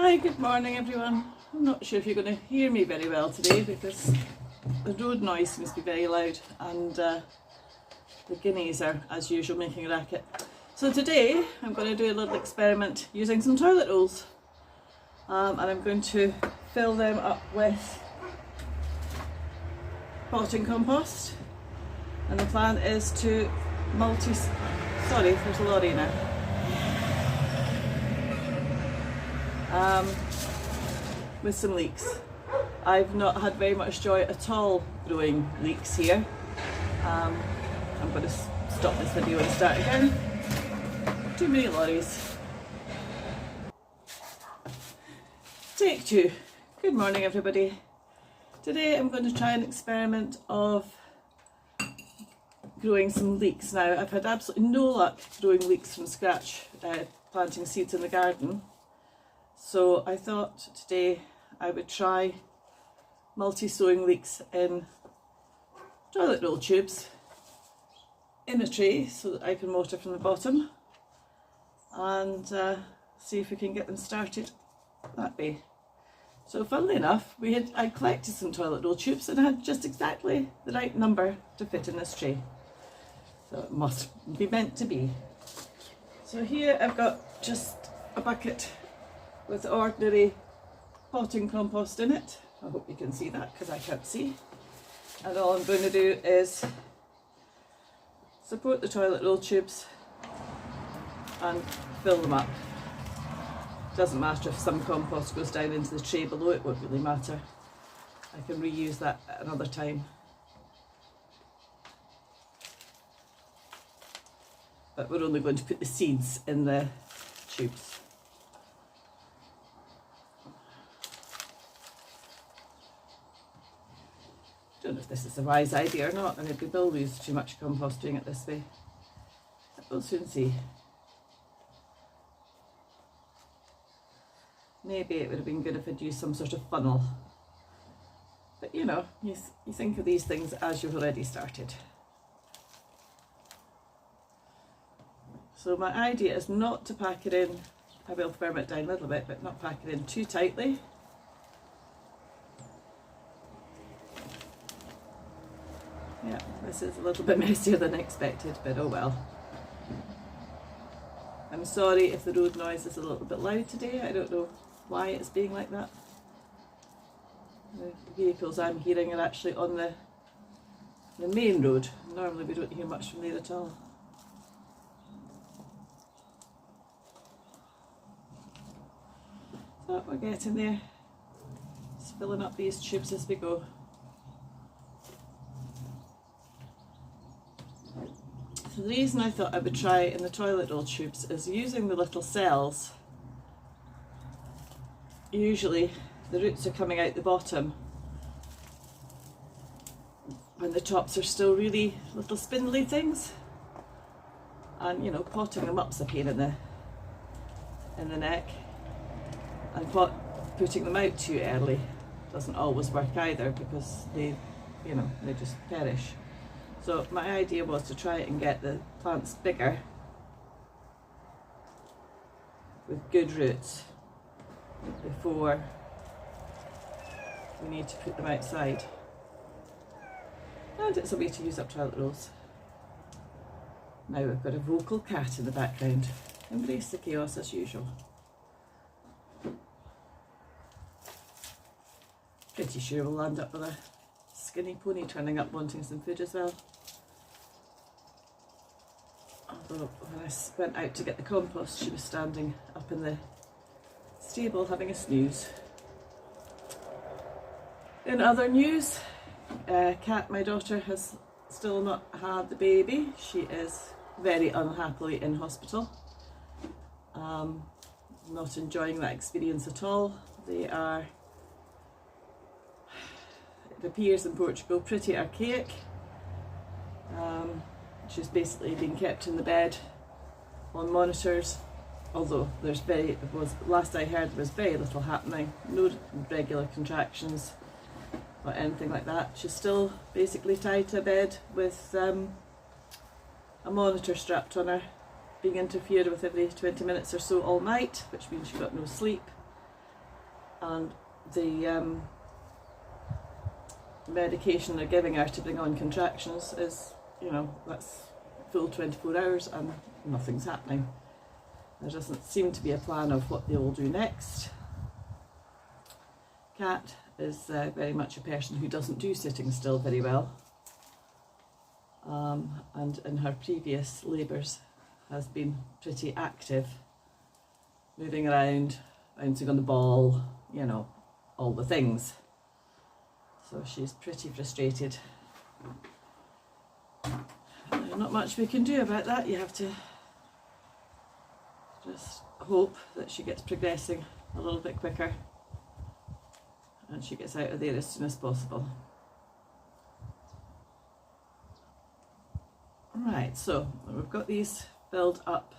Hi, good morning everyone. I'm not sure if you're going to hear me very well today because the road noise seems to be very loud and the guineas are, as usual, making a racket. So today I'm going to do a little experiment using some toilet rolls and I'm going to fill them up with potting compost, and the plan is to sorry, there's a lorry now. With some leeks. I've not had very much joy at all growing leeks here. I'm going to stop this video and start again. Too many lorries. Take two. Good morning everybody. Today I'm going to try an experiment of growing some leeks. Now I've had absolutely no luck growing leeks from scratch, planting seeds in the garden. So I thought today I would try multi-sowing leeks in toilet roll tubes in a tray so that I can water from the bottom and see if we can get them started that way. So funnily enough, I collected some toilet roll tubes and I had just exactly the right number to fit in this tray. So it must be meant to be. So here I've got just a bucket with ordinary potting compost in it. I hope you can see that because I can't see. And all I'm going to do is support the toilet roll tubes and fill them up. Doesn't matter if some compost goes down into the tray below, it won't really matter. I can reuse that at another time. But we're only going to put the seeds in the tubes. I don't know if this is a wise idea or not, and maybe we'll lose too much compost doing it this way. But we'll soon see. Maybe it would have been good if I'd used some sort of funnel. But you know, you think of these things as you've already started. So my idea is not to pack it in, I will firm it down a little bit, but not pack it in too tightly. Yeah, this is a little bit messier than expected, but oh well. I'm sorry if the road noise is a little bit loud today. I don't know why it's being like that. The vehicles I'm hearing are actually on the main road. Normally we don't hear much from there at all. So we're getting there. Just filling up these tubes as we go. So the reason I thought I would try in the toilet roll tubes is using the little cells. Usually the roots are coming out the bottom when the tops are still really little spindly things, and you know, potting them up's a pain in the neck, and putting them out too early doesn't always work either because they just perish. So my idea was to try and get the plants bigger with good roots before we need to put them outside. And it's a way to use up toilet rolls. Now we've got a vocal cat in the background. Embrace the chaos as usual. Pretty sure we'll land up with a skinny pony turning up wanting some food as well. Although when I went out to get the compost, she was standing up in the stable having a snooze. In other news, Kat, my daughter, has still not had the baby. She is very unhappily in hospital. Not enjoying that experience at all. They are, it appears in Portugal, pretty archaic. She's basically been kept in the bed on monitors, although last I heard there was very little happening, no regular contractions or anything like that. She's still basically tied to a bed with a monitor strapped on her, being interfered with every 20 minutes or so all night, which means she got no sleep. and the medication they're giving her to bring on contractions is, you know, that's full 24 hours and nothing's happening. There doesn't seem to be a plan of what they will do next. Cat is very much a person who doesn't do sitting still very well, and in her previous labours has been pretty active, moving around, bouncing on the ball, you know, all the things. So she's pretty frustrated. Not much we can do about that. You have to just hope that she gets progressing a little bit quicker and she gets out of there as soon as possible. Right, so we've got these filled up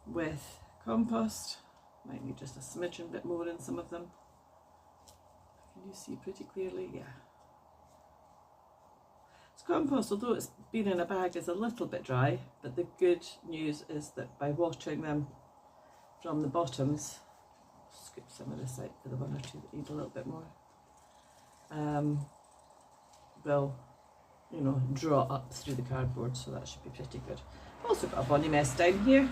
with compost. Might need just a smidgen bit more in some of them. Can you see pretty clearly? Yeah. It's compost, although it's been in a bag, is a little bit dry, but the good news is that by watering them from the bottoms, scoop some of this out for the one or two that need a little bit more, will, you know, draw up through the cardboard, so that should be pretty good. I've also got a bonny mess down here.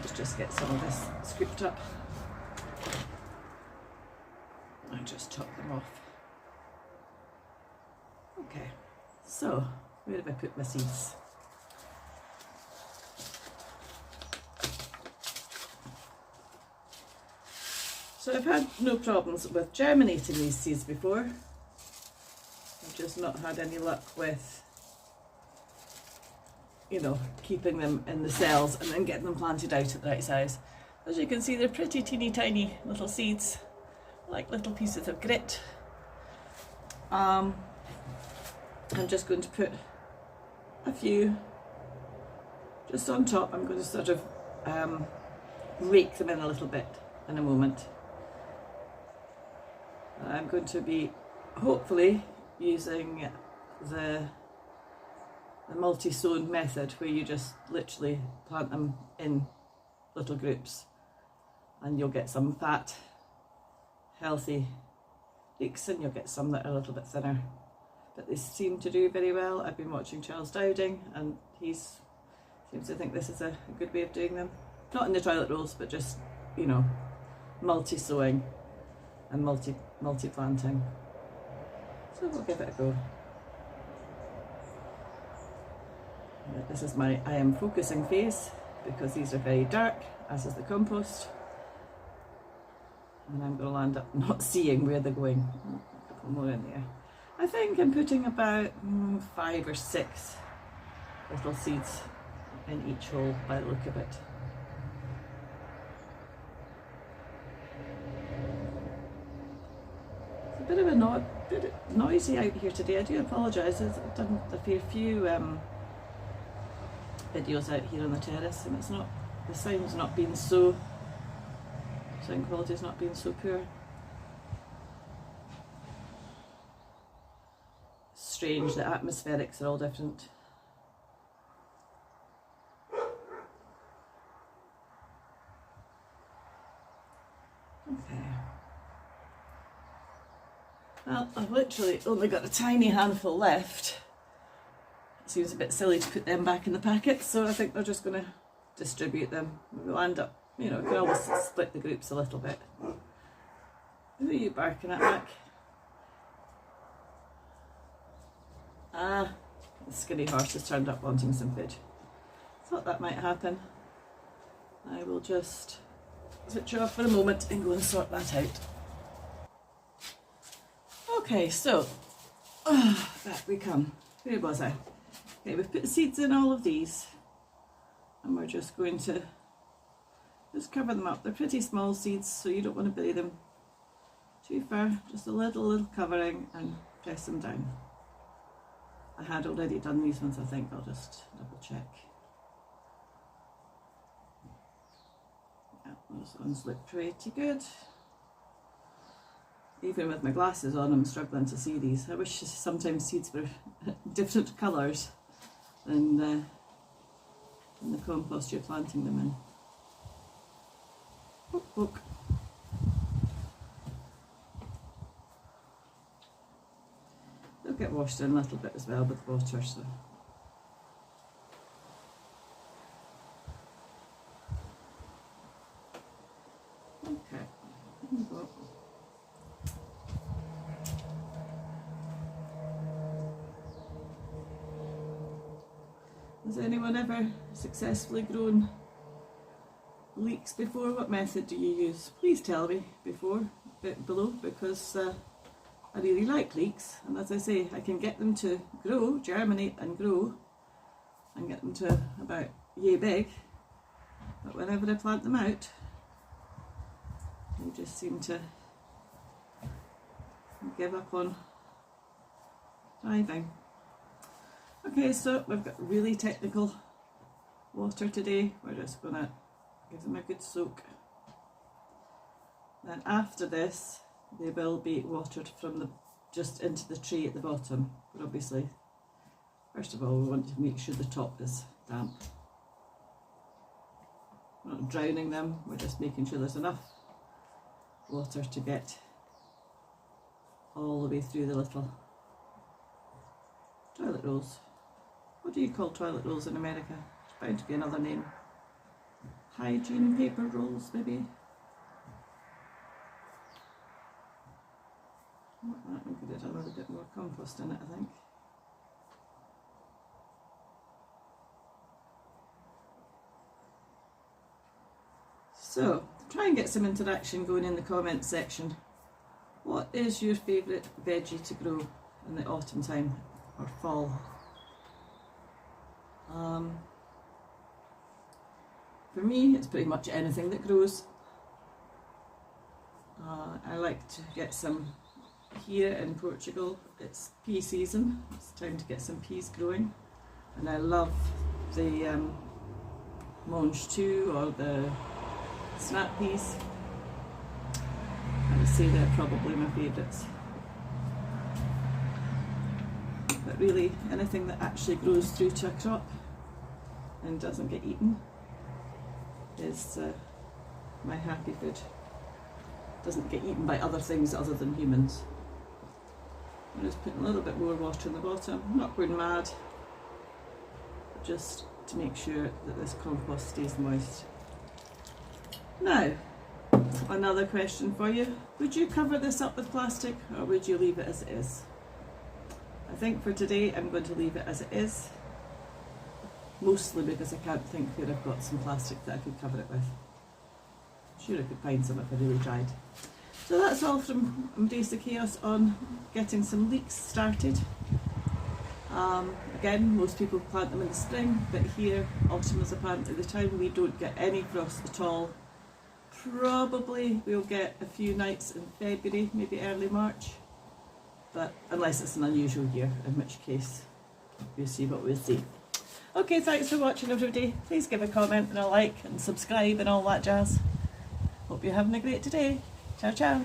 Let's just get some of this scooped up and just chop them off. Okay, so where have I put my seeds? So I've had no problems with germinating these seeds before. I've just not had any luck with, you know, keeping them in the cells and then getting them planted out at the right size. As you can see, they're pretty teeny tiny little seeds, like little pieces of grit. I'm just going to put a few just on top. I'm going to sort of rake them in a little bit in a moment. I'm going to be hopefully using the multi-sown method, where you just literally plant them in little groups and you'll get some fat, healthy leeks, and you'll get some that are a little bit thinner. But they seem to do very well. I've been watching Charles Dowding and he seems to think this is a good way of doing them. Not in the toilet rolls, but just, you know, multi-sowing and multi-planting. So we'll give it a go. This is my I am focusing phase, because these are very dark, as is the compost. And I'm going to end up not seeing where they're going. A couple more in there. I think I'm putting about 5 or 6 little seeds in each hole by the look of it. It's a bit of a bit noisy out here today. I do apologise. I've done a fair few videos out here on the terrace, and it's not, the sound quality's not been so poor. Strange, the atmospherics are all different. Okay. Well, I've literally only got a tiny handful left. It seems a bit silly to put them back in the packet, so I think they're just going to distribute them. We'll end up, you know, we can always split the groups a little bit. Who are you barking at, Mac? Ah, the skinny horse has turned up wanting some food. Thought that might happen. I will just switch off for a moment and go and sort that out. Okay, so back we come. Where was I? Okay, we've put seeds in all of these, and we're just going to just cover them up. They're pretty small seeds, so you don't want to bury them too far. Just a little covering and press them down. I had already done these ones, I think. I'll just double check. Yeah, those ones look pretty good. Even with my glasses on, I'm struggling to see these. I wish sometimes seeds were different colours than the compost you're planting them in. Poke, poke. get washed in a little bit as well with water. So. Okay, there we go. Has anyone ever successfully grown leeks before? What method do you use? Please tell me below, because I really like leeks, and as I say, I can get them to grow, germinate and grow, and get them to about yay big, but whenever I plant them out, they just seem to give up on thriving. Okay, so we've got really technical water today. We're just going to give them a good soak. Then after this, they will be watered from just into the tray at the bottom. But obviously, first of all, we want to make sure the top is damp. We're not drowning them, we're just making sure there's enough water to get all the way through the little toilet rolls. What do you call toilet rolls in America? There's bound to be another name. Hygiene paper rolls, maybe? That one could have done with a bit more compost in it, I think. So, try and get some interaction going in the comments section. What is your favourite veggie to grow in the autumn time or fall? For me, it's pretty much anything that grows. I like to get some, here in Portugal, it's pea season. It's time to get some peas growing. And I love the mange tout or the snap peas. I would say they're probably my favourites. But really, anything that actually grows through to a crop and doesn't get eaten is my happy food. Doesn't get eaten by other things other than humans. I'm just putting a little bit more water in the bottom, not going mad, but just to make sure that this compost stays moist. Now, another question for you. Would you cover this up with plastic or would you leave it as it is? I think for today I'm going to leave it as it is, mostly because I can't think where I've got some plastic that I could cover it with. I'm sure I could find some if I really tried. So that's all from Days of Chaos on getting some leeks started. Again, most people plant them in the spring, but here autumn is apparently the time we don't get any frost at all. Probably we'll get a few nights in February, maybe early March, but unless it's an unusual year, in which case we'll see what we'll see. Okay, thanks for watching everybody. Please give a comment and a like and subscribe and all that jazz. Hope you're having a great day. Ciao, ciao.